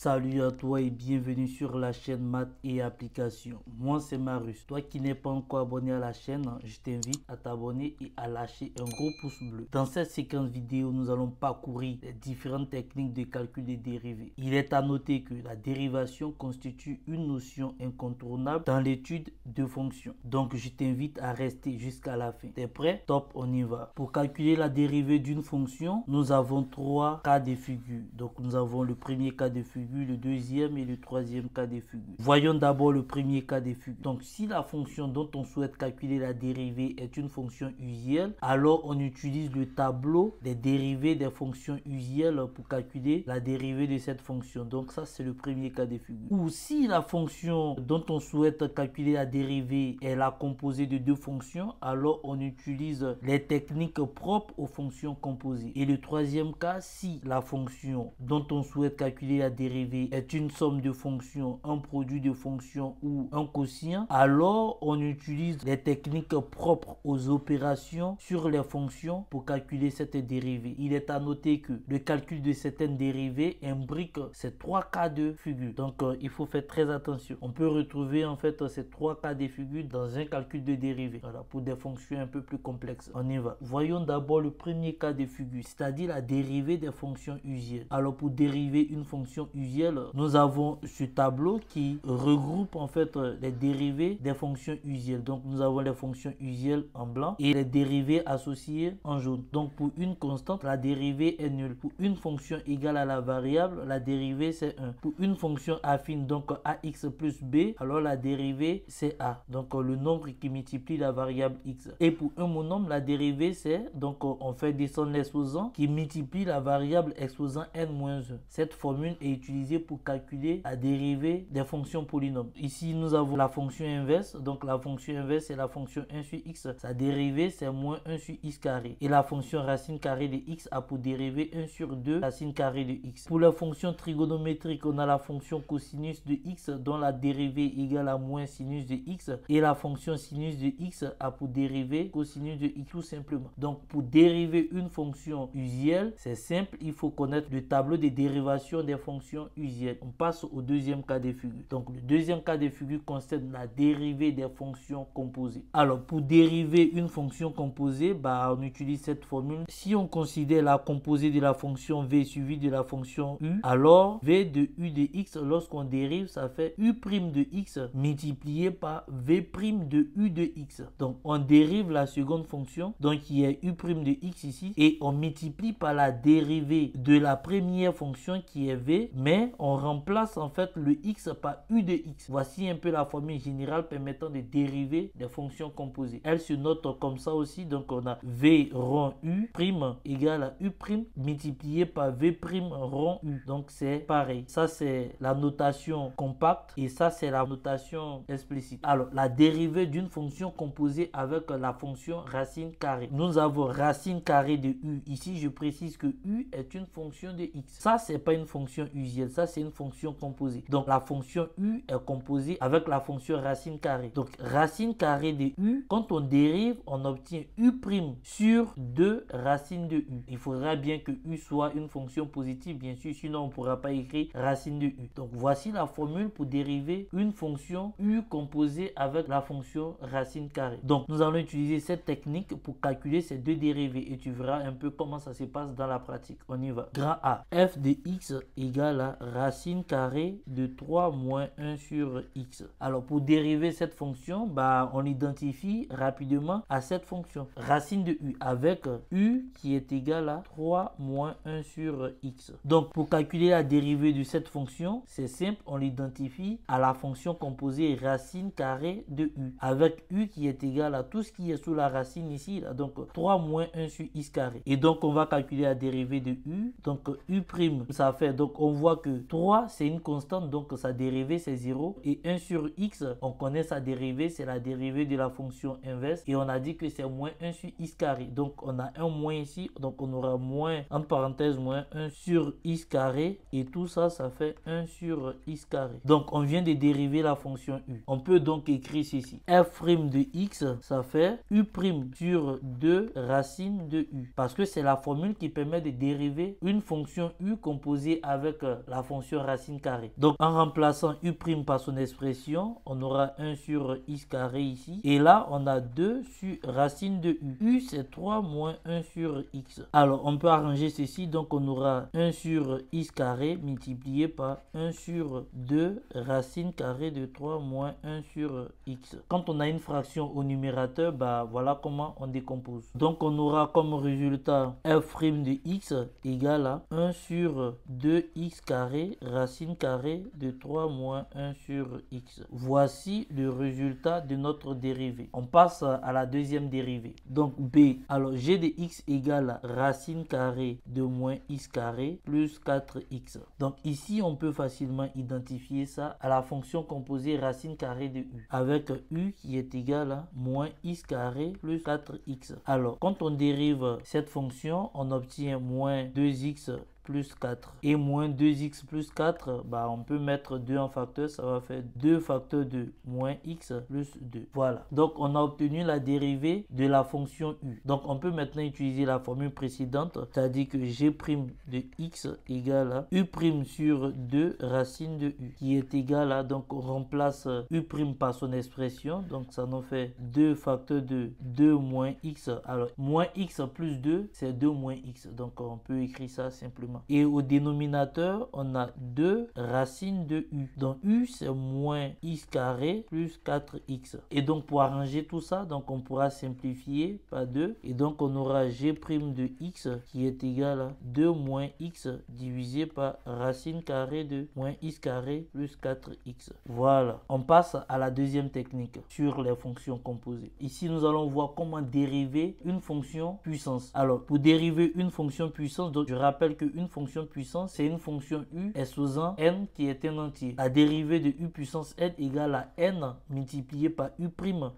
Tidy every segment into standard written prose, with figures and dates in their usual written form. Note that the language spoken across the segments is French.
Salut à toi et bienvenue sur la chaîne Maths et Applications. Moi c'est Marus. Toi qui n'es pas encore abonné à la chaîne, je t'invite à t'abonner et à lâcher un gros pouce bleu. Dans cette séquence vidéo, nous allons parcourir les différentes techniques de calcul des dérivées. Il est à noter que la dérivation constitue une notion incontournable dans l'étude de fonctions. Donc je t'invite à rester jusqu'à la fin. T'es prêt? Top, on y va. Pour calculer la dérivée d'une fonction, nous avons trois cas de figure. Donc nous avons le premier cas de figure, le deuxième et le troisième cas de figure. Voyons d'abord le premier cas de figure. Donc si la fonction dont on souhaite calculer la dérivée est une fonction usuelle, alors on utilise le tableau des dérivées des fonctions usuelles pour calculer la dérivée de cette fonction. Donc ça c'est le premier cas de figure. Ou si la fonction dont on souhaite calculer la dérivée est la composée de deux fonctions, alors on utilise les techniques propres aux fonctions composées. Et le troisième cas, si la fonction dont on souhaite calculer la dérivée est une somme de fonctions, un produit de fonctions ou un quotient, alors on utilise les techniques propres aux opérations sur les fonctions pour calculer cette dérivée. Il est à noter que le calcul de certaines dérivées imbrique ces trois cas de figure. Donc il faut faire très attention. On peut retrouver en fait ces trois cas de figure dans un calcul de dérivée. Voilà, pour des fonctions un peu plus complexes. On y va. Voyons d'abord le premier cas de figure, c'est-à-dire la dérivée des fonctions usuelles. Alors pour dériver une fonction usuelle, nous avons ce tableau qui regroupe en fait les dérivées des fonctions usuelles. Donc nous avons les fonctions usuelles en blanc et les dérivées associées en jaune. Donc pour une constante, la dérivée est nulle. Pour une fonction égale à la variable, la dérivée c'est 1. Pour une fonction affine, donc ax plus b, alors la dérivée c'est a. Donc le nombre qui multiplie la variable x. Et pour un monombre, la dérivée c'est, donc on fait descendre l'exposant qui multiplie la variable exposant n-1. Cette formule est utilisée pour calculer la dérivée des fonctions polynômes. Ici nous avons la fonction inverse. Donc la fonction inverse c'est la fonction 1 sur x. Sa dérivée c'est moins 1 sur x carré. Et la fonction racine carrée de x a pour dérivée 1 sur 2 racine carrée de x. Pour la fonction trigonométrique, on a la fonction cosinus de x dont la dérivée est égale à moins sinus de x. Et la fonction sinus de x a pour dérivée cosinus de x tout simplement. Donc pour dériver une fonction usuelle, c'est simple, il faut connaître le tableau des dérivations des fonctions usuelles. On passe au deuxième cas de figure. Donc le deuxième cas de figure concerne la dérivée des fonctions composées. Alors pour dériver une fonction composée, on utilise cette formule. Si on considère la composée de la fonction v suivie de la fonction u, alors v de u de x, lorsqu'on dérive, ça fait u' de x multiplié par v' de u de x. Donc on dérive la seconde fonction, donc il y a u' de x ici, et on multiplie par la dérivée de la première fonction qui est v, mais on remplace en fait le x par u de x. Voici un peu la formule générale permettant de dériver des fonctions composées. Elle se note comme ça aussi, donc on a v rond u prime égale à u prime multiplié par v prime rond u. Donc c'est pareil. Ça c'est la notation compacte et ça c'est la notation explicite. Alors la dérivée d'une fonction composée avec la fonction racine carrée. Nous avons racine carrée de u. Ici je précise que u est une fonction de x. Ça c'est pas une fonction usuelle, ça c'est une fonction composée. Donc la fonction u est composée avec la fonction racine carrée. Donc racine carrée de u, quand on dérive, on obtient u' sur 2 racine de u. Il faudra bien que u soit une fonction positive, bien sûr, sinon on ne pourra pas écrire racine de u. Donc voici la formule pour dériver une fonction u composée avec la fonction racine carrée. Donc nous allons utiliser cette technique pour calculer ces deux dérivées et tu verras un peu comment ça se passe dans la pratique. On y va. Grand A, f de x égale à racine carrée de 3 moins 1 sur x. Alors pour dériver cette fonction, on l'identifie rapidement à cette fonction. Racine de u avec u qui est égal à 3 moins 1 sur x. Donc pour calculer la dérivée de cette fonction, c'est simple, on l'identifie à la fonction composée racine carrée de u avec u qui est égal à tout ce qui est sous la racine ici, là, donc 3 moins 1 sur x carré. Et donc on va calculer la dérivée de u, donc u', ça fait, donc on voit que 3 c'est une constante, donc sa dérivée c'est 0 et 1 sur x, on connaît sa dérivée, c'est la dérivée de la fonction inverse et on a dit que c'est moins 1 sur x carré. Donc on a un moins ici, donc on aura moins, entre parenthèses, moins 1 sur x carré et tout ça, ça fait 1 sur x carré. Donc on vient de dériver la fonction u. On peut donc écrire ceci. f' de x, ça fait u' sur 2 racine de u. Parce que c'est la formule qui permet de dériver une fonction u composée avec la fonction racine carrée. Donc en remplaçant u' par son expression, on aura 1 sur x carré ici. Et là, on a 2 sur racine de u. U, c'est 3 moins 1 sur x. Alors, on peut arranger ceci. Donc, on aura 1 sur x carré multiplié par 1 sur 2 racine carrée de 3 moins 1 sur x. Quand on a une fraction au numérateur, bah voilà comment on décompose. Donc, on aura comme résultat f' de x égale à 1 sur 2x carré racine carrée de 3 moins 1 sur x. Voici le résultat de notre dérivée. On passe à la deuxième dérivée. Donc b, alors g de x égale à racine carrée de moins x carré plus 4x. Donc ici, on peut facilement identifier ça à la fonction composée racine carrée de u, avec u qui est égal à moins x carré plus 4x. Alors, quand on dérive cette fonction, on obtient moins 2x plus 4 et moins 2x plus 4, bah on peut mettre 2 en facteur, ça va faire 2 facteurs de moins x plus 2. Voilà, donc on a obtenu la dérivée de la fonction u. Donc on peut maintenant utiliser la formule précédente, c'est-à-dire que g' de x égale à u' sur 2 racine de u, qui est égal à, donc on remplace u' par son expression, donc ça nous fait 2 facteurs de 2 moins x. Alors moins x plus 2, c'est 2 moins x, donc on peut écrire ça simplement. Et au dénominateur, on a 2 racines de u. Donc u, c'est moins x carré plus 4x. Et donc pour arranger tout ça, donc on pourra simplifier par 2. Et donc on aura g' de x qui est égal à 2 moins x divisé par racine carrée de moins x carré plus 4x. Voilà. On passe à la deuxième technique sur les fonctions composées. Ici, nous allons voir comment dériver une fonction puissance. Alors, pour dériver une fonction puissance, donc je rappelle que une fonction puissance, c'est une fonction u exposant n qui est un entier. La dérivée de u puissance n égale à n multiplié par u'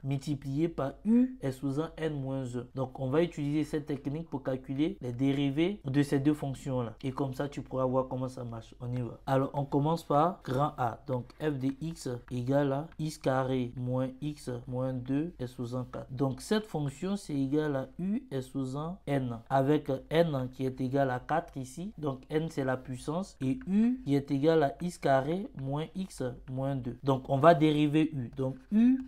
multiplié par u exposant n moins 1. Donc, on va utiliser cette technique pour calculer les dérivées de ces deux fonctions-là. Et comme ça, tu pourras voir comment ça marche. On y va. Alors, on commence par grand A. Donc, f de x égale à x carré moins x moins 2 exposant 4. Donc, cette fonction, c'est égal à u exposant n, avec n qui est égal à 4 ici. Donc n c'est la puissance et u qui est égal à x carré moins x moins 2. Donc on va dériver u. Donc u'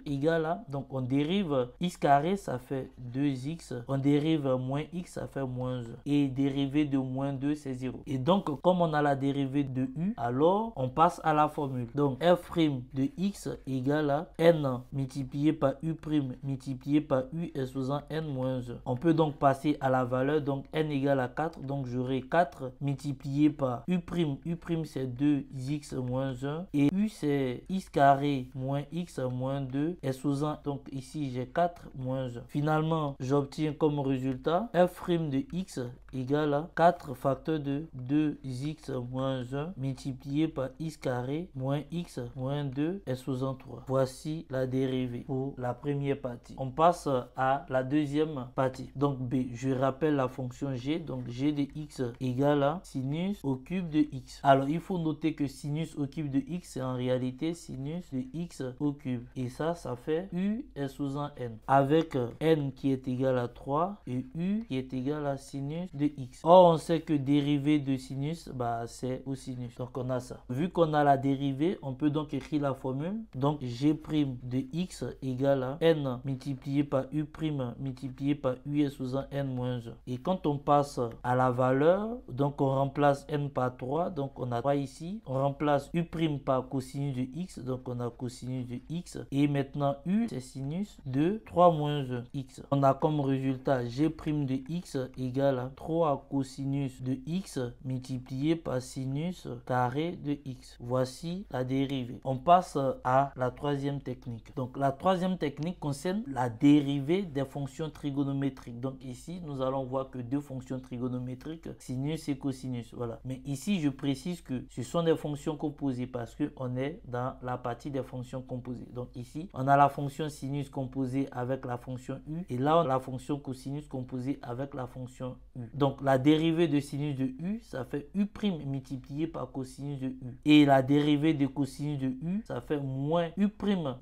égale à, donc on dérive x carré, ça fait 2x. On dérive moins x, ça fait moins 1. Et dérivé de moins 2, c'est 0. Et donc comme on a la dérivée de u, alors on passe à la formule. Donc f' de x égale à n multiplié par u' multiplié par u exposant n moins 1. On peut donc passer à la valeur. Donc n égale à 4. Donc j'aurai 4 multiplié par u'. U' c'est 2x moins 1 et u c'est x carré moins x moins 2 exposant, donc ici j'ai 4 moins 1. Finalement, j'obtiens comme résultat f' de x égale à 4 facteur de 2x moins 1 multiplié par x carré moins x moins 2 exposant 3. Voici la dérivée pour la première partie. On passe à la deuxième partie. Donc b, je rappelle la fonction g. Donc g de x égale à sinus au cube de x. Alors il faut noter que sinus au cube de x c'est en réalité sinus de x au cube. Et ça fait u exposant n. Avec n qui est égal à 3 et u qui est égal à sinus de x. Or on sait que dérivée de sinus, bah c'est au sinus. Donc on a ça. Vu qu'on a la dérivée, on peut donc écrire la formule. Donc g' de x égale à n multiplié par u' multiplié par u exposant n moins 1. Et quand on passe à la valeur, donc on remplace n par 3, donc on a 3 ici. On remplace u' par cosinus de x, donc on a cosinus de x. Et maintenant u c'est sinus de 3 moins 1 x. On a comme résultat g' de x égale à 3 cosinus de x multiplié par sinus carré de x. Voici la dérivée. On passe à la troisième technique. Donc la troisième technique concerne la dérivée des fonctions trigonométriques. Donc ici nous allons voir que deux fonctions trigonométriques, sinus et cosinus. Voilà. Mais ici je précise que ce sont des fonctions composées parce que on est dans la partie des fonctions composées. Donc ici on a la fonction sinus composée avec la fonction u et là on a la fonction cosinus composée avec la fonction u. Donc la dérivée de sinus de u ça fait u' multiplié par cosinus de u. Et la dérivée de cosinus de u ça fait moins u'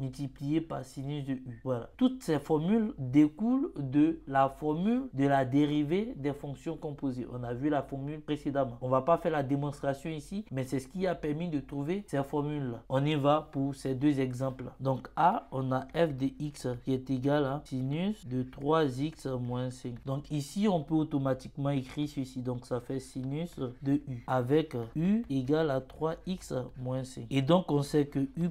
multiplié par sinus de u. Voilà. Toutes ces formules découlent de la formule de la dérivée des fonctions composées. On a vu la formule précédemment. On va pas faire la démonstration ici, mais c'est ce qui a permis de trouver ces formules-là. On y va pour ces deux exemples. Donc A, on a f de x qui est égal à sinus de 3x moins 5. Donc ici, on peut automatiquement écrire ceci. Donc ça fait sinus de u avec u égale à 3x moins 5. Et donc on sait que u',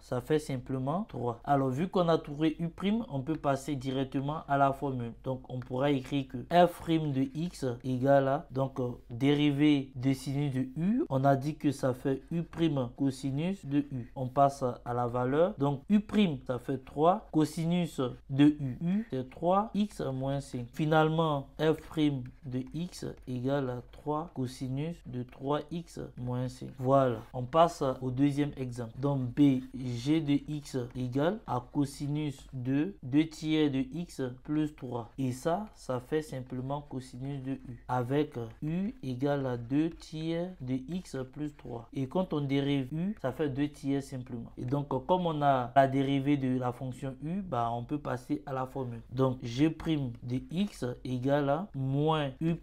ça fait simplement 3. Alors vu qu'on a trouvé u', on peut passer directement à la formule. Donc on pourra écrire que f' de x égale à, donc dérivée de sinus de u, on a dit que ça fait u' cosinus de u. On passe à la valeur. Donc u' ça fait 3, cosinus de u, c'est 3x moins 5. Finalement, f' de x égale à 3 cosinus de 3x moins 5. Voilà, on passe au deuxième exemple. Donc b, g de x égale à cosinus de 2 tiers de x plus 3. Et ça fait simplement cosinus de u avec u égale à 2 tiers de x plus 3. Et quand on dérive u, ça fait 2 tiers simplement. Et donc comme on a la dérivée de la fonction u, bah on peut passer à la formule. Donc g' de x égale à moins u'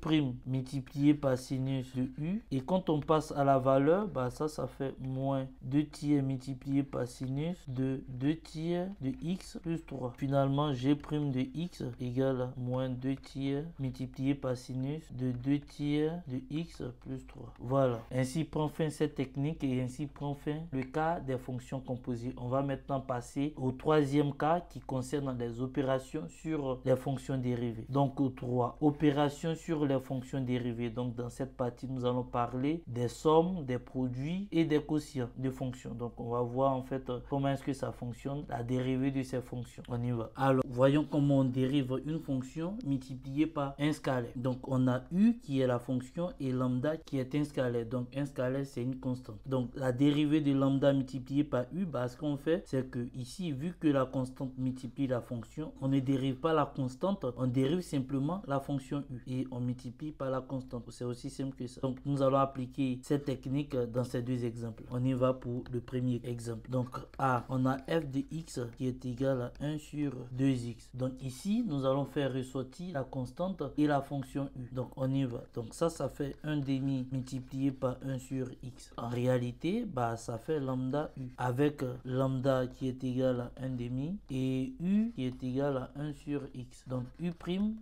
multiplié par sinus de u. Et quand on passe à la valeur, bah ça fait moins 2 tiers multiplié par sinus de 2 tiers de x plus 3. Finalement, g' de x égale à moins 2 tiers multiplié par sinus de 2 tiers de x plus 3. Voilà. Ainsi prend fin cette technique et ainsi prend fin le cas des fonctions composées. On va maintenant passer au troisième cas qui concerne les opérations sur les fonctions dérivées. Donc 3, opérations sur les fonctions dérivées. Donc dans cette partie, nous allons parler des sommes, des produits et des quotients de fonctions. Donc on va voir en fait comment est-ce que ça fonctionne, la dérivée de ces fonctions. On y va. Alors voyons comment on dérive une fonction multipliée par un scalaire. Donc on a u qui est la fonction et lambda qui est un scalaire. Donc un scalaire c'est une constante. Donc la dérivée de lambda multipliée par u, bah, ce qu'on fait c'est que ici, vu que la constante multiplie la fonction, on ne dérive pas la constante, on dérive simplement la fonction u et on multiplie par la constante. C'est aussi simple que ça. Donc nous allons appliquer cette technique dans ces deux exemples. On y va pour le premier exemple. Donc A, on a f de x qui est égal à 1 sur 2x. Donc ici, nous allons faire ressortir la constante et la fonction u. Donc on y va. Donc ça fait 1 demi multiplié par 1 sur x. En réalité, bah ça fait lambda u avec lambda qui est égal à 1 demi et u qui est égal à 1 sur x. Donc u',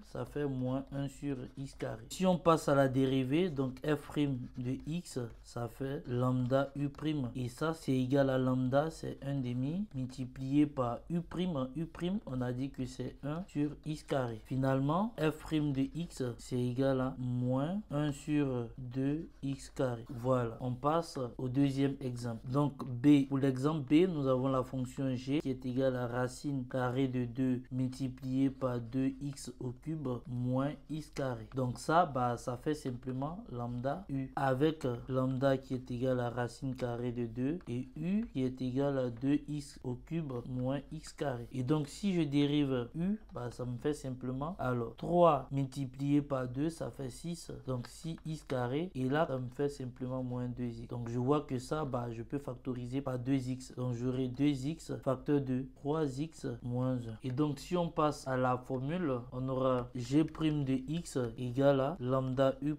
ça fait moins 1 sur x carré. Si on passe à la dérivée, donc f' de x, ça fait lambda u'. Et ça, c'est égal à lambda, c'est 1 demi multiplié par u'. U', on a dit que c'est 1 sur x carré. Finalement, f' de x, c'est égal à moins 1 sur 2x carré. Voilà, on passe au deuxième exemple. Donc b, pour l'exemple b, nous avons la fonction g qui est égale à racine carrée de 2 multiplié par 2x au cube moins x carré. Donc ça, bah, ça fait simplement lambda u avec lambda qui est égal à racine carrée de 2 et u qui est égal à 2x au cube moins x carré. Et donc si je dérive u, bah, ça me fait simplement alors 3 multiplié par 2, ça fait 6. Donc 6x carré et là, ça me fait simplement moins 2x. Donc je vois que ça, bah, je peux factoriser par 2x. Donc j'aurai 2x facteur de 3x moins 1. Et donc si on passe à la formule, on aura g' de x égale à lambda u'.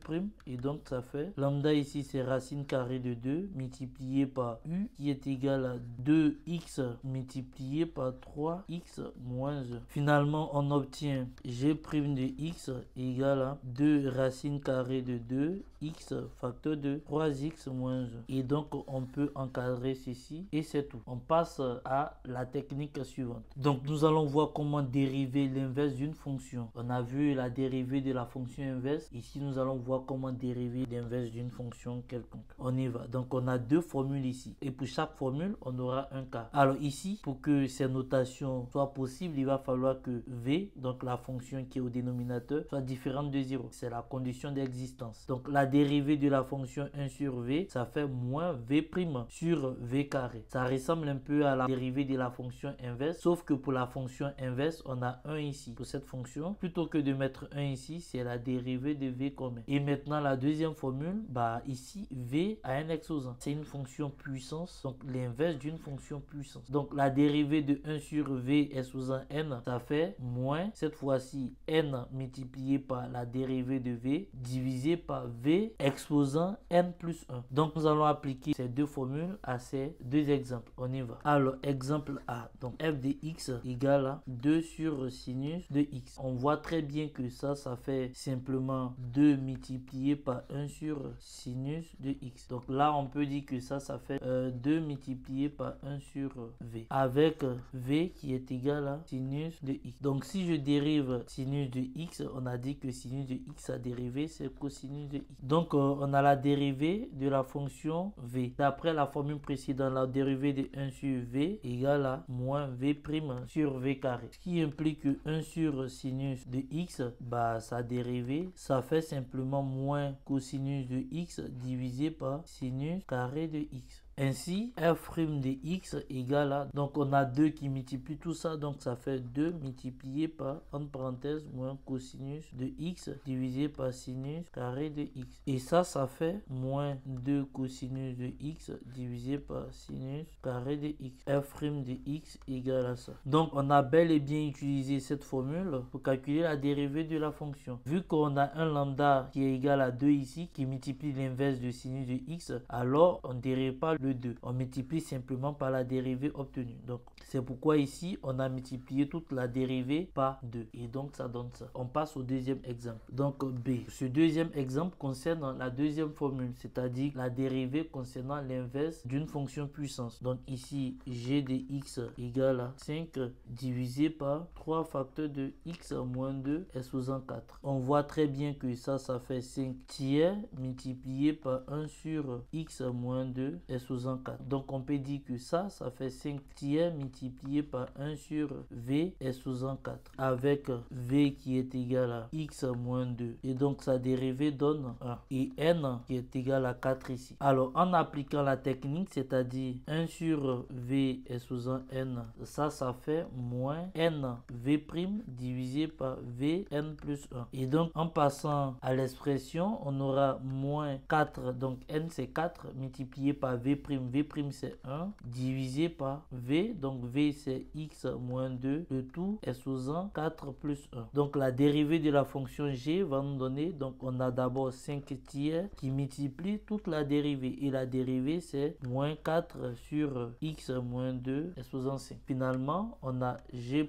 Et donc ça fait lambda ici c'est racine carrée de 2 multiplié par u qui est égal à 2x multiplié par 3x moins 1. Finalement on obtient g' de x égale à 2 racine carrée de 2 x facteur de 3x moins 1. Et donc on peut encadrer ceci et c'est tout. On passe à la technique suivante. Donc nous allons voir comment dériver l'inverse d'une fonction. On a vu la dérivée de la fonction inverse. Ici nous allons voir comment dériver l'inverse d'une fonction quelconque. On y va. Donc on a deux formules ici et pour chaque formule on aura un cas. Alors ici, pour que ces notations soient possibles, il va falloir que v, donc la fonction qui est au dénominateur, soit différente de 0. C'est la condition d'existence. Donc la dérivée de la fonction 1 sur v, ça fait moins v' sur v carré. Ça ressemble un peu à la dérivée de la fonction inverse, sauf que pour la fonction inverse, on a 1 ici. Pour cette fonction, plutôt que de mettre 1 ici, c'est la dérivée de v commun. Et maintenant, la deuxième formule, bah ici, v a un exposant. C'est une fonction puissance, donc l'inverse d'une fonction puissance. Donc la dérivée de 1 sur v exposant n, ça fait moins, cette fois-ci, n multiplié par la dérivée de v divisé par v exposant n plus 1. Donc nous allons appliquer ces deux formules à ces deux exemples. On y va. Alors exemple A, donc f de x égale à 2 sur sinus de x. On voit très bien que ça fait simplement 2 multiplié par 1 sur sinus de x. Donc là on peut dire que ça fait 2 multiplié par 1 sur v, avec v qui est égal à sinus de x. Donc si je dérive sinus de x, on a dit que sinus de x, sa dérivée c'est cosinus de x. Donc on a la dérivée de la fonction v. D'après la formule précédente, la dérivée de 1 sur v égale à moins v' sur v carré. Ce qui implique que 1 sur sinus de x, bah sa dérivée, ça fait simplement moins cosinus de x divisé par sinus carré de x. Ainsi, f' de x égale à, donc on a 2 qui multiplient tout ça, donc ça fait 2 multiplié par, entre parenthèses, moins cosinus de x divisé par sinus carré de x. Et ça fait moins 2 cosinus de x divisé par sinus carré de x. f' de x égale à ça. Donc on a bel et bien utilisé cette formule pour calculer la dérivée de la fonction. Vu qu'on a un lambda qui est égal à 2 ici, qui multiplie l'inverse de sinus de x, alors on ne dérive pas le 2. On multiplie simplement par la dérivée obtenue. Donc, c'est pourquoi ici, on a multiplié toute la dérivée par 2. Et donc, ça donne ça. On passe au deuxième exemple. Donc, B. Ce deuxième exemple concerne la deuxième formule, c'est-à-dire la dérivée concernant l'inverse d'une fonction puissance. Donc, ici, g de x égale à 5 divisé par 3 facteurs de x moins 2 exposant 4. On voit très bien que ça fait 5 tiers multiplié par 1 sur x moins 2 exposant 4. Donc on peut dire que ça fait 5 tiers multiplié par 1 sur v exposant 4 avec v qui est égal à x moins 2 et donc sa dérivée donne 1 et n qui est égal à 4 ici. Alors en appliquant la technique, c'est-à-dire 1 sur v exposant n, ça fait moins n v' divisé par v n plus 1 et donc en passant à l'expression on aura moins 4, donc n c'est 4 multiplié par v', v' c'est 1 divisé par v, donc v c'est x moins 2, le tout exposant 4 plus 1. Donc la dérivée de la fonction g va nous donner, donc on a d'abord 5 tiers qui multiplie toute la dérivée et la dérivée c'est moins 4 sur x moins 2 exposant 5. Finalement on a g'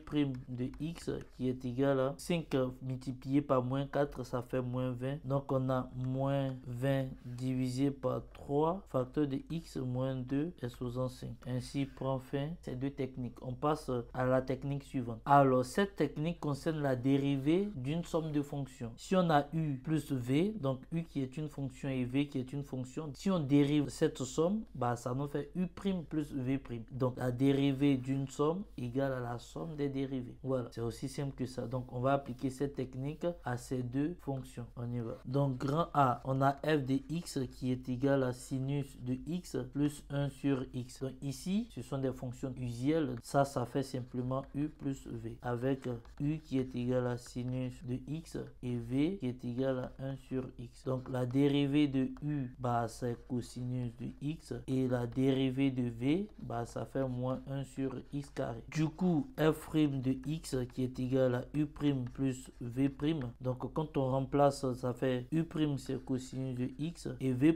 de x qui est égal à 5 multiplié par moins 4, ça fait moins 20, donc on a moins 20 divisé par 3 facteur de x moins 2 exposant 5. Ainsi prend fin ces deux techniques. On passe à la technique suivante. Alors cette technique concerne la dérivée d'une somme de fonctions. Si on a u plus v, donc u qui est une fonction et v qui est une fonction, si on dérive cette somme, bah ça nous fait u' plus v'. Donc la dérivée d'une somme égale à la somme des dérivées. Voilà, c'est aussi simple que ça. Donc on va appliquer cette technique à ces deux fonctions. On y va. Donc grand A, on a f de x qui est égal à sinus de x plus 1 sur x. Donc ici, ce sont des fonctions usuelles. Ça fait simplement u plus v avec u qui est égal à sinus de x et v qui est égal à 1 sur x. Donc la dérivée de u, bah c'est cosinus de x et la dérivée de v, bah ça fait moins 1 sur x carré. Du coup, f' de x qui est égal à u' plus v'. Donc quand on remplace, ça fait u' c'est cosinus de x et v',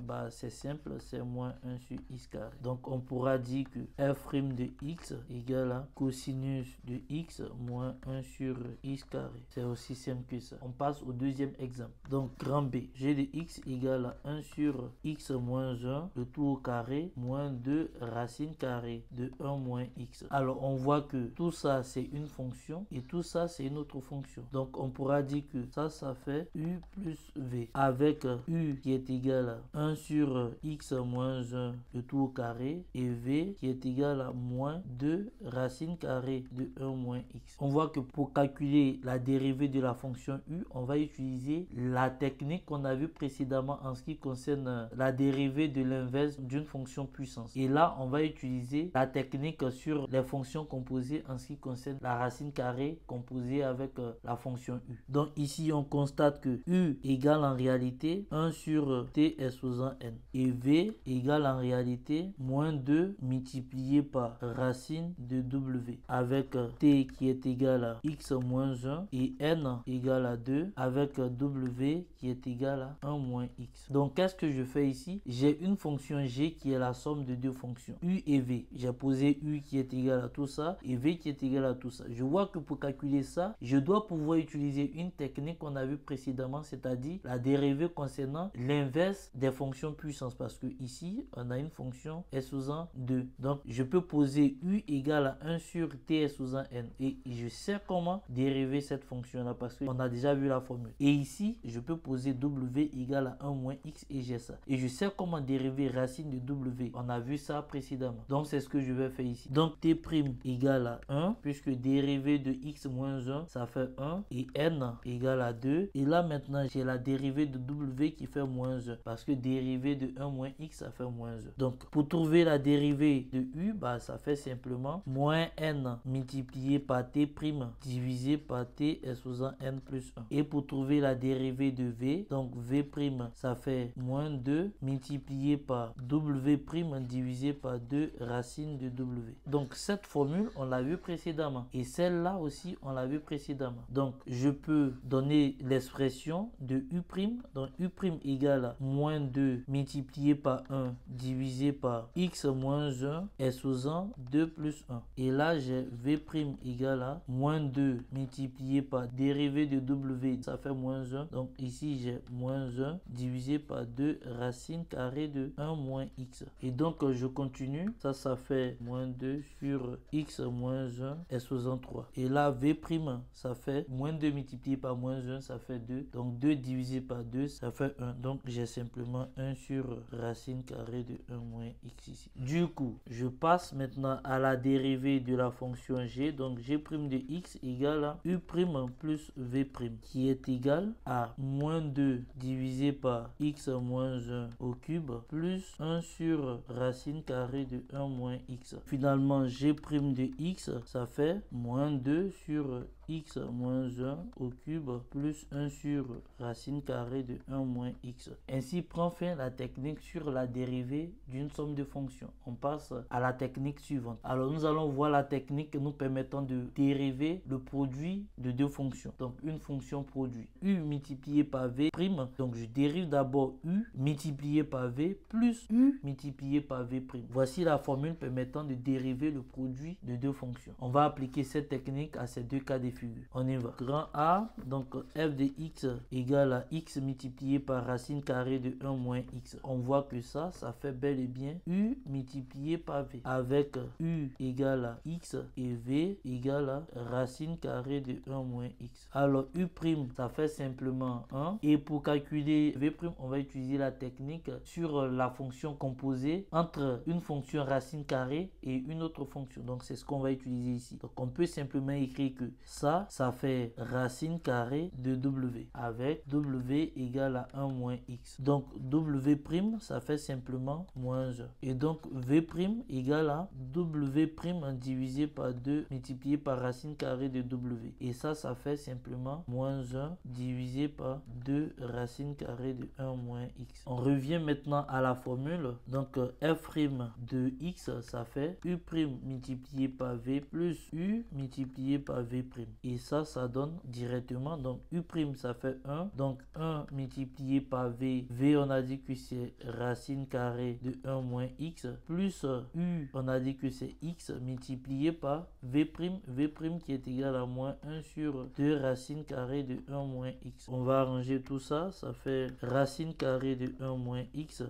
bah c'est simple, c'est moins 1 sur x carré. Donc on pourra dire que f' de x égale à cosinus de x moins 1 sur x carré. C'est aussi simple que ça. On passe au deuxième exemple. Donc grand B, g de x égale à 1 sur x moins 1, le tout au carré, moins 2 racine carrée de 1 moins x. Alors on voit que tout ça c'est une fonction et tout ça c'est une autre fonction. Donc on pourra dire que ça fait u plus v avec u qui est égal à 1 sur x moins moins 1 le tout au carré et v qui est égal à moins 2 racine carrée de 1 moins x. On voit que pour calculer la dérivée de la fonction u, on va utiliser la technique qu'on a vue précédemment en ce qui concerne la dérivée de l'inverse d'une fonction puissance. Et là, on va utiliser la technique sur les fonctions composées en ce qui concerne la racine carrée composée avec la fonction u. Donc ici, on constate que u égale en réalité 1 sur t exposant n et v égale en réalité moins 2 multiplié par racine de w avec t qui est égal à x moins 1 et n égale à 2 avec w qui est égal à 1 moins x. Donc qu'est-ce que je fais ici? J'ai une fonction g qui est la somme de deux fonctions u et v. J'ai posé u qui est égal à tout ça et v qui est égal à tout ça. Je vois que pour calculer ça, je dois pouvoir utiliser une technique qu'on a vue précédemment, c'est-à-dire la dérivée concernant l'inverse des fonctions puissance, parce que ici on a une fonction s sous 2. Donc je peux poser u égale à 1 sur t s sous n et je sais comment dériver cette fonction là parce qu'on a déjà vu la formule. Et ici je peux poser w égale à 1 moins x et j'ai ça. Et je sais comment dériver racine de w. On a vu ça précédemment. Donc c'est ce que je vais faire ici. Donc t' égale à 1 puisque dérivée de x moins 1 ça fait 1 et n égale à 2. Et là maintenant j'ai la dérivée de w qui fait moins 1 parce que dérivée de 1 moins x ça fait moins 1. Donc pour trouver la dérivée de u, bah, ça fait simplement moins n multiplié par t' divisé par t exposant n plus 1. Et pour trouver la dérivée de v, donc v' ça fait moins 2 multiplié par w' divisé par 2 racine de w. Donc cette formule on l'a vu précédemment et celle-là aussi on l'a vu précédemment. Donc je peux donner l'expression de u', donc u' égale à moins 2 multiplié par 1 divisé par x moins 1 exposant 2 plus 1. Et là j'ai v' égale à moins 2 multiplié par dérivée de w, ça fait moins 1. Donc ici j'ai moins 1 divisé par 2 racine carrée de 1 moins x. Et donc je continue, ça fait moins 2 sur x moins 1 exposant 3. Et là v' ça fait moins 2 multiplié par moins 1 ça fait 2. Donc 2 divisé par 2 ça fait 1. Donc j'ai simplement 1 sur racine carrée de 1 moins x ici. Du coup je passe maintenant à la dérivée de la fonction g. Donc g' de x égale à u' plus v' qui est égal à moins 2 divisé par x moins 1 au cube plus 1 sur racine carrée de 1 moins x. Finalement g' de x ça fait moins 2 sur x moins 1 au cube plus 1 sur racine carrée de 1 moins x. Ainsi prend fin la technique sur la dérivée d'une somme de fonctions. On passe à la technique suivante. Alors nous allons voir la technique nous permettant de dériver le produit de deux fonctions. Donc une fonction produit u multiplié par v'. Donc je dérive d'abord u multiplié par v plus u multiplié par v'. Voici la formule permettant de dériver le produit de deux fonctions. On va appliquer cette technique à ces deux cas de figure. On y va. Grand A, donc f de x égale à x multiplié par racine carrée de 1 moins x. On voit que ça fait bel et bien u multiplié par v avec u égale à x et v égale à racine carrée de 1 moins x. Alors u', ça fait simplement 1 et pour calculer v', on va utiliser la technique sur la fonction composée entre une fonction racine carrée et une autre fonction. Donc c'est ce qu'on va utiliser ici. Donc on peut simplement écrire que ça fait racine carrée de w avec w égale à 1 moins x. Donc w', ça fait simplement moins 1. Et donc v' égale à w' divisé par 2 multiplié par racine carrée de w. Et ça fait simplement moins 1 divisé par 2 racine carrée de 1 moins x. On revient maintenant à la formule. Donc f' de x, ça fait u' multiplié par v plus u multiplié par v'. Et ça donne directement, donc u' ça fait 1, donc 1 multiplié par v, on a dit que c'est racine carrée de 1 moins x, plus u, on a dit que c'est x multiplié par v', qui est égal à moins 1 sur 2 racine carrée de 1 moins x. On va arranger tout ça, ça fait racine carrée de 1 moins x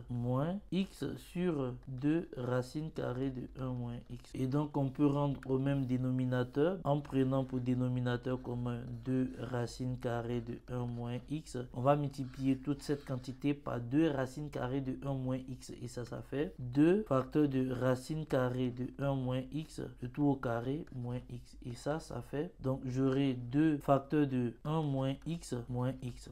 sur 2 racine carrée de 1 moins x. Et donc on peut rendre au même dénominateur en prenant pour dénominateur dénominateur commun 2 racines carrées de 1 moins x. On va multiplier toute cette quantité par 2 racines carrées de 1 moins x. Et ça fait 2 facteurs de racine carrée de 1 moins x, le tout au carré, moins x. Et ça fait, donc j'aurai 2 facteurs de 1 moins x,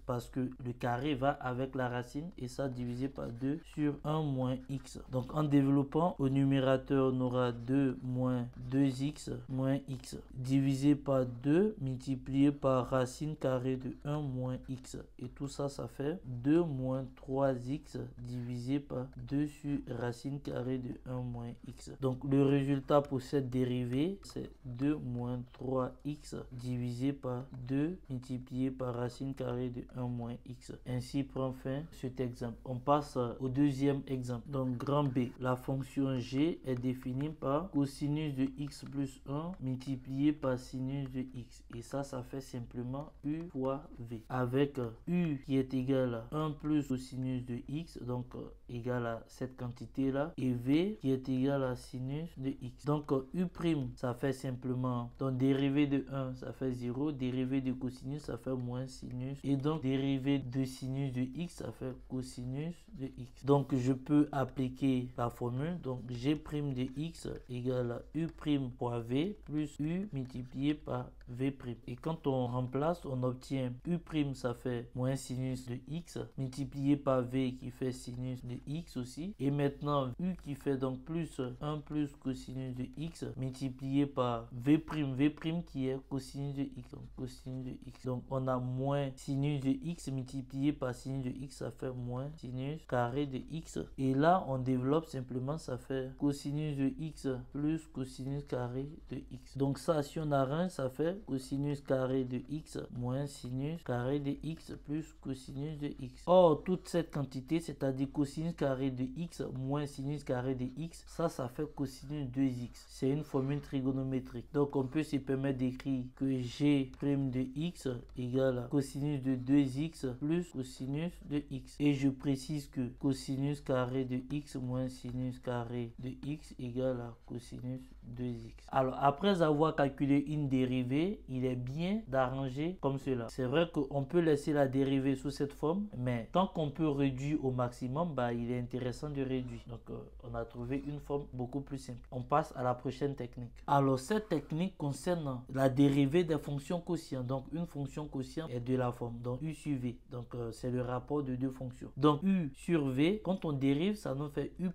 parce que le carré va avec la racine et ça divisé par 2 sur 1 moins x. Donc en développant, au numérateur, on aura 2 moins 2x moins x divisé par 2 multiplié par racine carrée de 1 moins x. Et tout ça, ça fait 2 moins 3x divisé par 2 sur racine carrée de 1 moins x. Donc le résultat pour cette dérivée, c'est 2 moins 3x divisé par 2 multiplié par racine carrée de 1 moins x. Ainsi prend fin cet exemple. On passe au deuxième exemple. Donc grand B, la fonction g est définie par cosinus de x plus 1 multiplié par sinus de x. Et ça fait simplement u fois v. Avec u qui est égal à 1 plus cosinus de x, donc égal à cette quantité là, et v qui est égal à sinus de x. Donc u prime, ça fait simplement, donc dérivé de 1, ça fait 0, dérivé de cosinus, ça fait moins sinus, et donc dérivé de sinus de x, ça fait cosinus de x. Donc je peux appliquer la formule, donc g' de x égale à u' fois v plus u multiplié par v'. Et quand on remplace, on obtient u', ça fait moins sinus de x, multiplié par v qui fait sinus de x aussi. Et maintenant, u qui fait donc plus 1 plus cosinus de x, multiplié par v', qui est cosinus de x. Donc cosinus de x. Donc on a moins sinus de x multiplié par sinus de x, ça fait moins sinus carré de x. Et là, on développe simplement, ça fait cosinus de x plus cosinus carré de x. Donc ça, si on arrange, ça fait cosinus carré de x moins sinus carré de x plus cosinus de x. Or, toute cette quantité, c'est-à-dire cosinus carré de x moins sinus carré de x, ça fait cosinus 2x. C'est une formule trigonométrique. Donc, on peut se permettre d'écrire que g' de x égale à cosinus de 2x plus cosinus de x. Et je précise que cosinus carré de x moins sinus carré de x égale à cosinus 2x. Alors, après avoir calculé une dérivée, il est bien d'arranger comme cela. C'est vrai qu'on peut laisser la dérivée sous cette forme, mais tant qu'on peut réduire au maximum, il est intéressant de réduire. Donc, on a trouvé une forme beaucoup plus simple. On passe à la prochaine technique. Alors, cette technique concerne la dérivée des fonctions quotients. Donc, une fonction quotient est de la forme, donc u sur v. Donc, c'est le rapport de deux fonctions. Donc, u sur v, quand on dérive, ça nous fait u'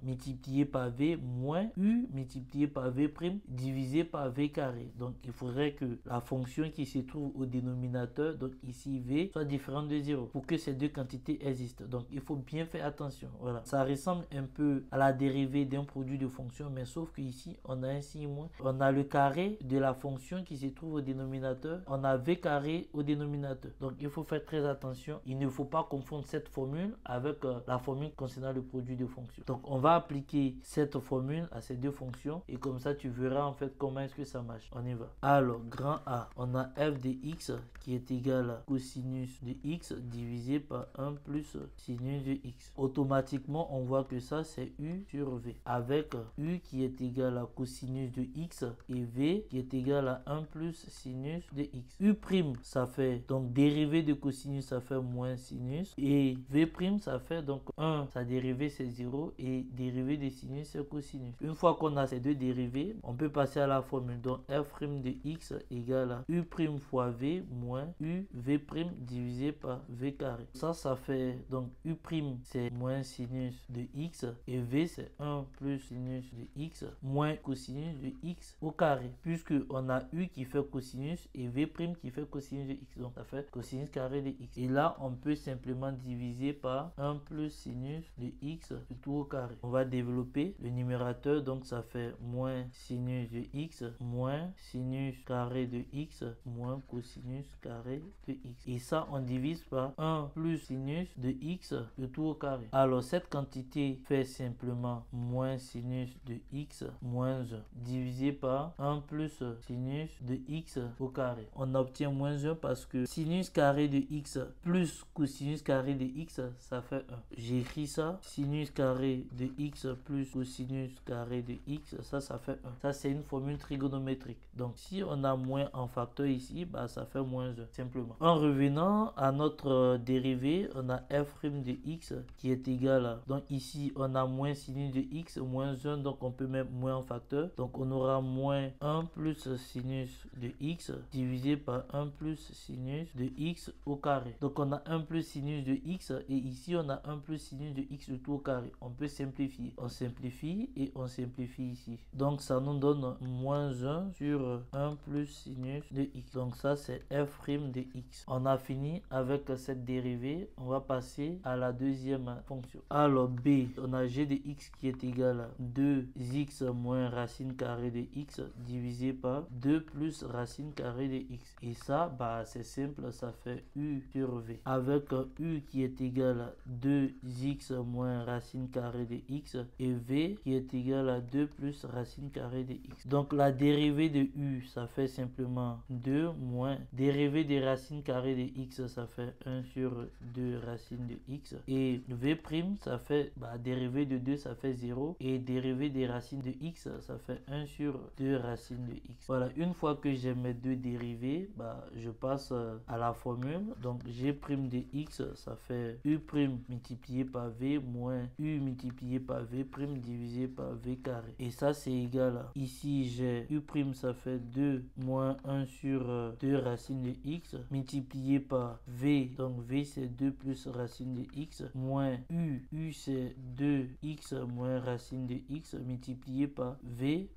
multiplié par v moins u multiplié par v' divisé par v carré. Donc, il faudrait que la fonction qui se trouve au dénominateur, donc ici v, soit différente de 0 pour que ces deux quantités existent. Donc, il faut bien faire attention. Voilà. Ça ressemble un peu à la dérivée d'un produit de fonction, mais sauf que ici, on a un signe moins. On a le carré de la fonction qui se trouve au dénominateur. On a v carré au dénominateur. Donc, il faut faire très attention. Il ne faut pas confondre cette formule avec la formule concernant le produit de fonction. Donc, on va appliquer cette formule à ces deux fonctions et comme ça, tu verras en fait comment est-ce que ça marche. On y va. Alors, grand A, on a f de x qui est égal à cosinus de x divisé par 1 plus sinus de x. Automatiquement, on voit que ça, c'est u sur v. Avec u qui est égal à cosinus de x et v qui est égal à 1 plus sinus de x. U', ça fait donc dérivée de cosinus, ça fait moins sinus. Et v', ça fait donc 1, sa dérivée c'est 0 et dérivée de sinus c'est cosinus. Une fois qu'on a ces deux dérivés, on peut passer à la formule. Donc f' de x égale à u' fois v moins u v' divisé par v carré. Ça fait donc u' c'est moins sinus de x et v c'est 1 plus sinus de x moins cosinus de x au carré. Puisque on a u qui fait cosinus et v' qui fait cosinus de x. Donc ça fait cosinus carré de x. Et là, on peut simplement diviser par 1 plus sinus de x tout au carré. On va développer le numérateur. Donc ça fait moins sinus de x moins sinus carré de x moins cosinus carré de x. Et ça, on divise par 1 plus sinus de x le tout au carré. Alors, cette quantité fait simplement moins sinus de x moins 1 divisé par 1 plus sinus de x au carré. On obtient moins 1 parce que sinus carré de x plus cosinus carré de x, ça fait 1. J'écris ça. Sinus carré de x plus cosinus carré de x, ça fait 1. Ça, c'est une formule trigonométrique. Donc, si on a moins en facteur ici, bah, ça fait moins 1 simplement. En revenant à notre dérivée, on a f' de x qui est égal à, donc ici on a moins sinus de x moins 1, donc on peut mettre moins en facteur. Donc on aura moins 1 plus sinus de x divisé par 1 plus sinus de x au carré. Donc on a 1 plus sinus de x et ici on a 1 plus sinus de x le tout au carré. On peut simplifier. On simplifie et on simplifie ici. Donc ça nous donne moins 1 sur 1 plus sinus de x. Donc ça c'est f' de x. On a fini avec cette dérivée. On va passer à la deuxième fonction. Alors b, on a g de x qui est égal à 2x moins racine carrée de x divisé par 2 plus racine carrée de x. Et ça, bah, c'est simple, ça fait u sur v. Avec u qui est égal à 2x moins racine carrée de x et v qui est égal à 2 plus racine carrée de x. Donc la dérivée de u, ça fait simplement 2 moins dérivée des racines carrées de x, ça fait 1 sur 2 racine de x. Et v', ça fait, bah, dérivée de 2, ça fait 0. Et dérivée des racines de x, ça fait 1 sur 2 racines de x. Voilà, une fois que j'ai mes deux dérivées, bah, je passe à la formule. Donc g' de x, ça fait u' multiplié par v moins u multiplié par v' divisé par v carré. Et ça, c'est égal à, ici j'ai u', ça fait 2 moins 1 sur 2 racines de x multiplié par v. Donc v c'est 2 plus racine de x moins u c'est 2x moins racine de x multiplié par v'.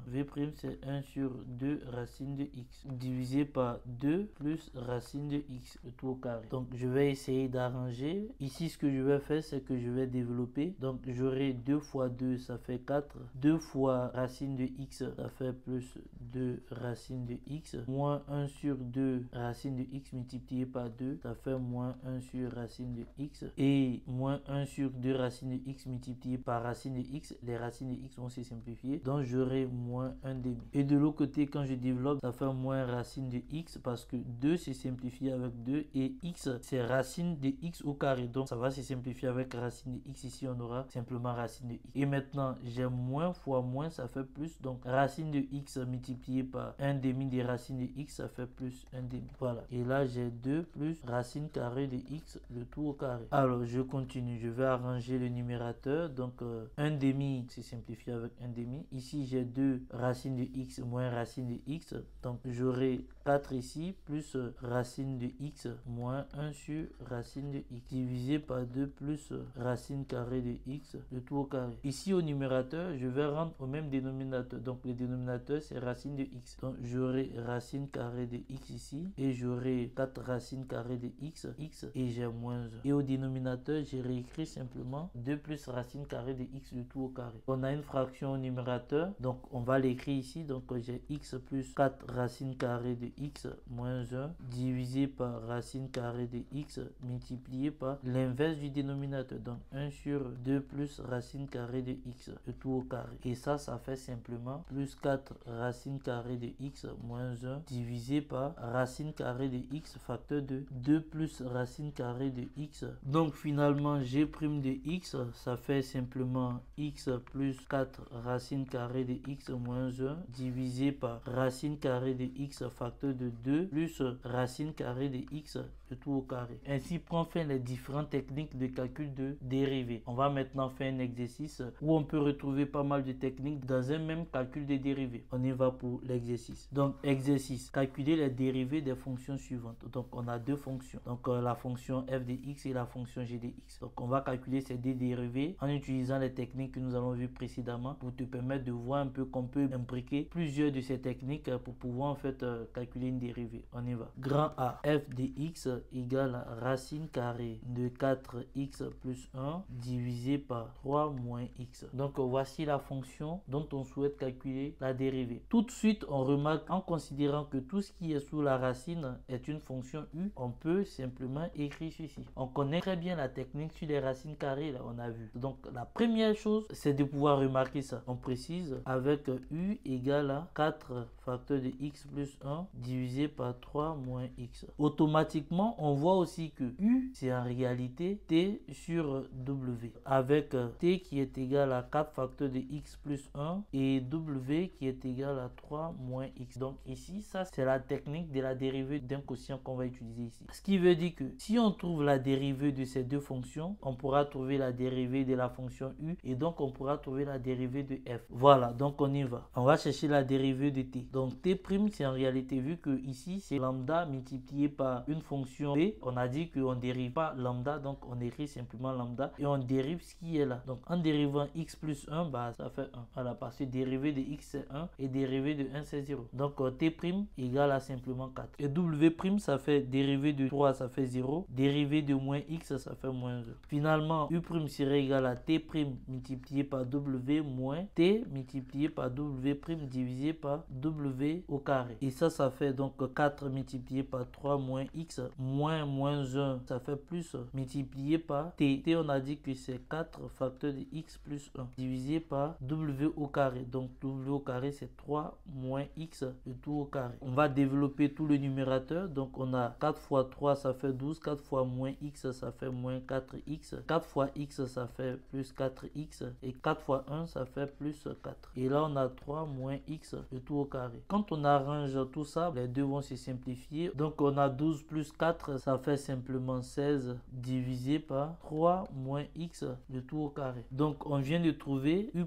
v' c'est 1 sur 2 racine de x divisé par 2 plus racine de x, le tout au carré. Donc je vais essayer d'arranger. Ici ce que je vais faire, c'est que je vais développer. Donc j'aurai 2 fois 2, ça fait 4. 2 fois racine de x, ça fait plus 2 racine de x moins 1 sur 2 racine de x multiplié par 2, ça fait moins 1 sur racine de x et moins 1 sur 2 racine de x multiplié par racine de x. Les racines de x vont se simplifier, donc j'aurai moins 1 demi. Et de l'autre côté, quand je développe, ça fait moins racine de x parce que 2 se simplifie avec 2 et x c'est racine de x au carré, donc ça va se simplifier avec racine de x. Ici on aura simplement racine de x. Et maintenant j'ai moins fois moins, ça fait plus, donc racine de x multiplié par 1 demi des racines de x, ça fait plus 1 demi. Voilà, et là j'ai 2 plus racine carrée de x, le tout au carré. Alors je continue, je vais arranger le numérateur. Donc 1 demi c'est simplifié avec 1 demi. Ici j'ai 2 racine de x moins racine de x, donc j'aurai 4 ici plus racine de x moins 1 sur racine de x divisé par 2 plus racine carrée de x, le tout au carré. Ici au numérateur, je vais rendre au même dénominateur. Donc le dénominateur c'est racine de x. Donc j'aurai racine carrée de x ici et j'aurai 4 racines carrées de x et j'ai moins 1. Et au dénominateur, j'ai réécrit simplement 2 plus racine carrée de x, le tout au carré. On a une fraction au numérateur, donc on va l'écrire ici. Donc j'ai x plus 4 racine carrée de x moins 1 divisé par racine carrée de x multiplié par l'inverse du dénominateur. Donc 1 sur 2 plus racine carrée de x, le tout au carré. Et ça fait simplement plus 4 racine carrée de x moins 1 divisé par racine carrée de x facteur de 2 plus racine carrée de x. Donc finalement g' de x, ça fait simplement x plus 4 racine carrée de x moins 1 divisé par racine carrée de x facteur de 2 plus racine carrée de x, le tout au carré. Ainsi prend fin les différentes techniques de calcul de dérivée. On va maintenant faire un exercice où on peut retrouver pas mal de techniques dans un même calcul de dérivée. On y va pour l'exercice. Donc exercice, calculer les dérivées des fonctions suivantes. Donc on a deux fonctions. Donc la fonction f de x et la fonction g de x. Donc on va calculer ces deux dérivées en utilisant les techniques que nous avons vues précédemment pour te permettre de voir un peu qu'on peut imbriquer plusieurs de ces techniques pour pouvoir en fait calculer une dérivée. On y va. Grand A, f de x égale racine carrée de 4x plus 1 divisé par 3 moins x. Donc voici la fonction dont on souhaite calculer la dérivée. Tout de suite on remarque, en considérant que tout ce qui est sous la racine est une fonction u, on peut simplement écrire ceci. On connaît très bien la technique sur les racines carrées, là on a vu. Donc la première chose c'est de pouvoir remarquer ça. On précise avec u égale à 4 facteur de x plus 1 divisé par 3 moins x. Automatiquement, on voit aussi que u, c'est en réalité t sur w, avec t qui est égal à 4 facteurs de x plus 1 et w qui est égal à 3 moins x. Donc ici, ça c'est la technique de la dérivée d'un quotient qu'on va utiliser ici. Ce qui veut dire que si on trouve la dérivée de ces deux fonctions, on pourra trouver la dérivée de la fonction u et donc on pourra trouver la dérivée de f. Voilà, donc on y va. On va chercher la dérivée de t. Donc t' c'est en réalité, vu que ici c'est lambda multiplié par une fonction t, on a dit qu'on ne dérive pas lambda, donc on écrit simplement lambda et on dérive ce qui est là. Donc en dérivant x plus 1, bah ça fait 1. Voilà, parce que dérivée de x c'est 1 et dérivée de 1 c'est 0. Donc t' égale à simplement 4. Et w' ça fait dérivée de 3, ça fait 0. Dérivée de moins x, ça fait moins 1. Finalement, u' serait égal à t' multiplié par w moins t multiplié par w' divisé par w au carré. Et ça fait donc 4 multiplié par 3 moins x moins 1, ça fait plus multiplié par t. T, on a dit que c'est 4 facteur de x plus 1 divisé par w au carré. Donc w au carré c'est 3 moins x le tout au carré. On va développer tout le numérateur. Donc on a 4 fois 3 ça fait 12, 4 fois moins x ça fait moins 4x, 4 fois x ça fait plus 4x et 4 fois 1 ça fait plus 4. Et là on a 3 moins x le tout au carré. Quand on arrange tout ça, les deux vont se simplifier. Donc on a 12 plus 4, ça fait simplement 16 divisé par 3 moins x le tout au carré. Donc on vient de trouver u'.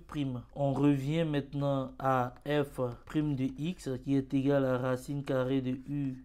On revient maintenant à f' de x qui est égal à racine carrée de u'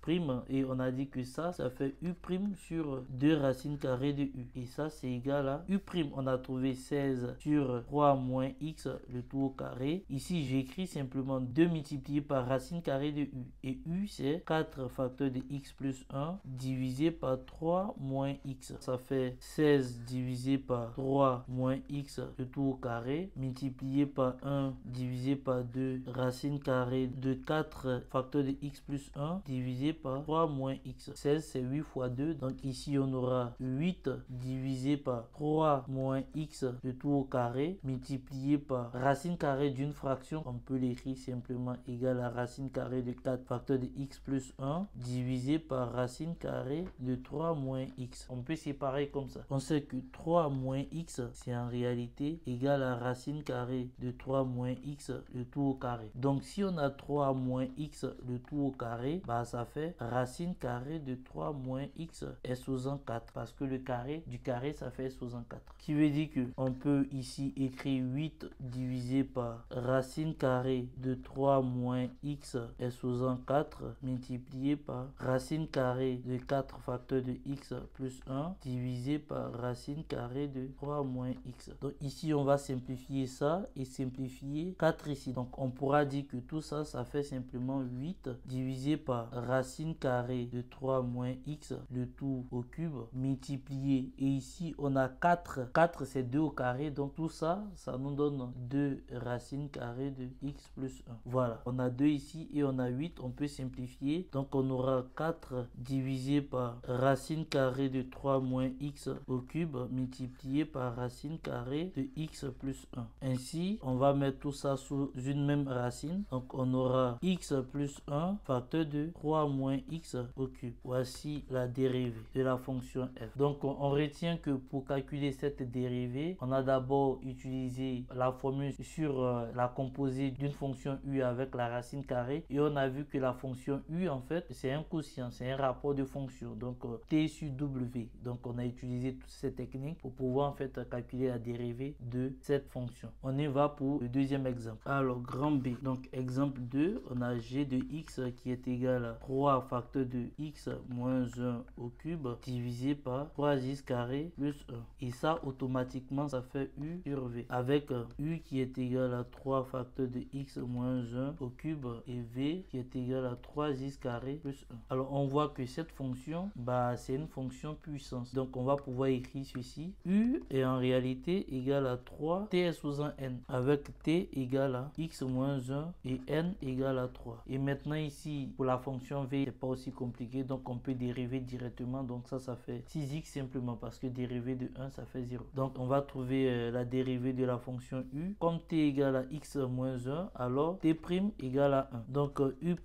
et on a dit que ça fait u' sur 2 racines carrées de u. Et ça c'est égal à u'. On a trouvé 16 sur 3 moins x le tout au carré. Ici j'écris simplement 2 multiplié par racine carrée de u. Et u c'est 4 facteur de x plus 1 divisé par 3 moins x. Ça fait 16 divisé par 3 moins x le tout au carré multiplié par 1 divisé par 2 racine carrée de 4 facteur de x plus 1 divisé par 3 moins x. 16 c'est 8 fois 2. Donc ici on aura 8 divisé par 3 moins x le tout au carré multiplié par racine carrée d'une fraction. On peut l'écrire simplement égal à racine carrée de 4 facteur de x plus 1 divisé par racine carrée de 3 moins x. On peut séparer comme ça. On sait que 3 moins x c'est en réalité égal à racine carrée de 3 moins x le tout au carré. Donc si on a 3 moins x le tout au carré, bah ça fait racine carrée de 3 moins x est sous 4 parce que le carré du carré ça fait sous 4. Qui veut dire que on peut ici écrire 8 divisé par racine carrée de 3 moins x est sous 4 multiplié par racine carrée de 4 facteur de x plus 1 divisé par racine carrée de 3 moins x. Donc ici on va simplifier ça et simplifier 4 ici. Donc on pourra dire que tout ça fait simplement 8 divisé par racine carrée de 3 moins x le tout au cube multiplié. Et ici on a 4. 4 c'est 2 au carré. Donc tout ça nous donne 2 racine carrée de x plus 1. Voilà. On a 2 ici et on a 8. On peut simplifier. Donc on aura 4 divisé par racine carrée de 3 moins x au cube multiplié par racine carrée de x plus 1. Ainsi, on va mettre tout ça sous une même racine. Donc on aura x plus 1 facteur de 3 moins x au cube. Voici la dérivée de la fonction f. Donc on retient que pour calculer cette dérivée, on a d'abord utilisé la formule sur la composée d'une fonction u avec la racine carrée et on a vu que la fonction u en fait c'est un quotient, c'est un rapport de fonction. Donc t sur w. Donc on a utilisé toutes ces techniques pour pouvoir en fait calculer la dérivée de cette fonction. On y va pour le deuxième exemple. Alors grand B. Donc exemple 2, on a g de x qui est égal à 3 facteur de x moins 1 au cube divisé par 3x carré plus 1. Et ça automatiquement ça fait u sur v avec u qui est égal à 3 facteur de x moins 1 au cube et v qui est égal à 3x carré plus 1. Alors on voit que cette fonction c'est une fonction puissance. Donc on va pouvoir écrire ceci. U est en réalité égal à 3 t sous un n avec t égal à x moins 1 et n égal à 3. Et maintenant ici pour la fonction v c'est pas aussi compliqué donc on peut dériver directement. Donc ça fait 6x simplement parce que dérivé de 1 ça fait 0. Donc on va trouver la dérivée de la fonction u. Comme t égale à x moins 1 alors t' égale égal à 1. Donc U'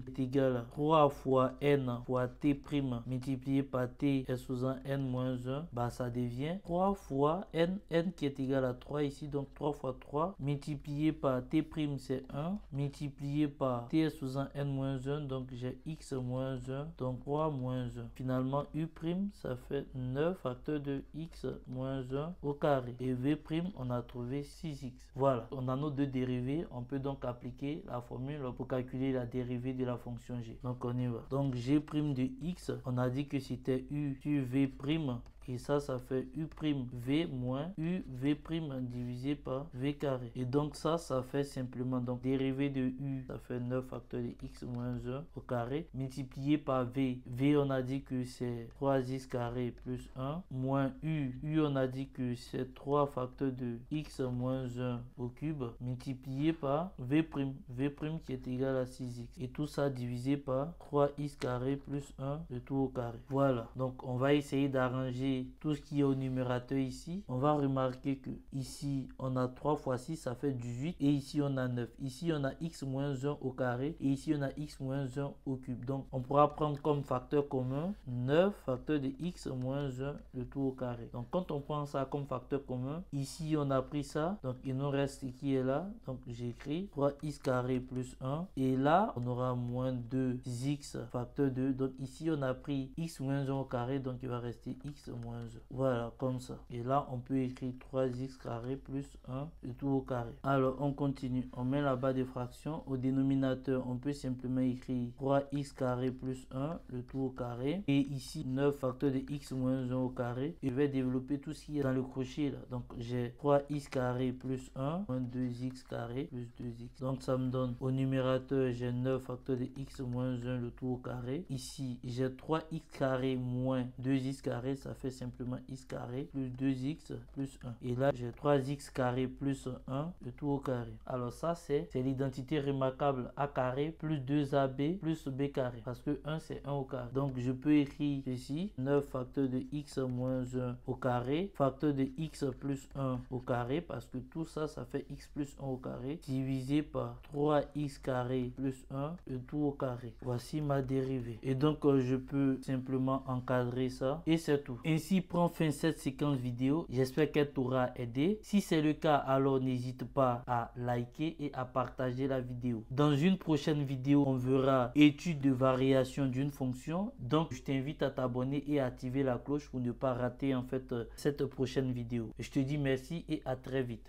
est égal à 3 fois n fois t' multiplié par t est sous un n moins 1. Bah, ça devient 3 fois n qui est égal à 3 ici. Donc 3 fois 3 multiplié par t' c'est 1. Multiplié par t est sous un n moins 1. Donc j'ai x moins 1. Donc 3 moins 1. Finalement, U', ça fait 9 facteur de x moins 1 au carré. Et V', on a trouvé 6x. Voilà, on a nos deux dérivés. On peut donc appliquer la formule pour calculer la dérivée de la fonction g. Donc on y va. Donc g' de x, on a dit que c'était u sur v'. Et ça fait u'v moins uv' divisé par v carré. Et donc ça fait simplement, donc dérivé de u, ça fait 9 facteur de x moins 1 au carré, multiplié par v. V, on a dit que c'est 3x carré plus 1, moins u. U, on a dit que c'est 3 facteur de x moins 1 au cube, multiplié par v'. V' qui est égal à 6x. Et tout ça divisé par 3x carré plus 1, le tout au carré. Voilà. Donc on va essayer d'arranger tout ce qui est au numérateur ici. On va remarquer que ici on a 3 fois 6, ça fait 18, et ici on a 9. Ici on a x moins 1 au carré et ici on a x moins 1 au cube. Donc on pourra prendre comme facteur commun 9 facteur de x moins 1 le tout au carré. Donc quand on prend ça comme facteur commun, ici on a pris ça, donc il nous reste ce qui est là. Donc j'écris 3x carré plus 1, et là on aura moins 2x facteur 2. Donc ici on a pris x moins 1 au carré, donc il va rester x moins 1. Voilà, comme ça. Et là, on peut écrire 3x carré plus 1, le tout au carré. Alors, on continue. On met la barre des fractions. Au dénominateur, on peut simplement écrire 3x carré plus 1, le tout au carré. Et ici, 9 facteur de x moins 1 au carré. Et je vais développer tout ce qui est dans le crochet là. Donc, j'ai 3x carré plus 1, moins 2x carré plus 2x. Donc, ça me donne au numérateur, j'ai 9 facteur de x moins 1, le tout au carré. Ici, j'ai 3x carré moins 2x carré, ça fait simplement x carré plus 2x plus 1. Et là, j'ai 3x carré plus 1, le tout au carré. Alors ça, c'est l'identité remarquable a carré plus 2ab plus b carré. Parce que 1, c'est 1 au carré. Donc, je peux écrire ceci, 9 facteur de x moins 1 au carré, facteur de x plus 1 au carré, parce que tout ça, ça fait x plus 1 au carré, divisé par 3x carré plus 1, le tout au carré. Voici ma dérivée. Et donc, je peux simplement encadrer ça. Et c'est tout. Ainsi prend fin cette séquence vidéo. J'espère qu'elle t'aura aidé. Si c'est le cas, alors n'hésite pas à liker et à partager la vidéo. Dans une prochaine vidéo, on verra étude de variation d'une fonction. Donc, je t'invite à t'abonner et à activer la cloche pour ne pas rater en fait cette prochaine vidéo. Je te dis merci et à très vite.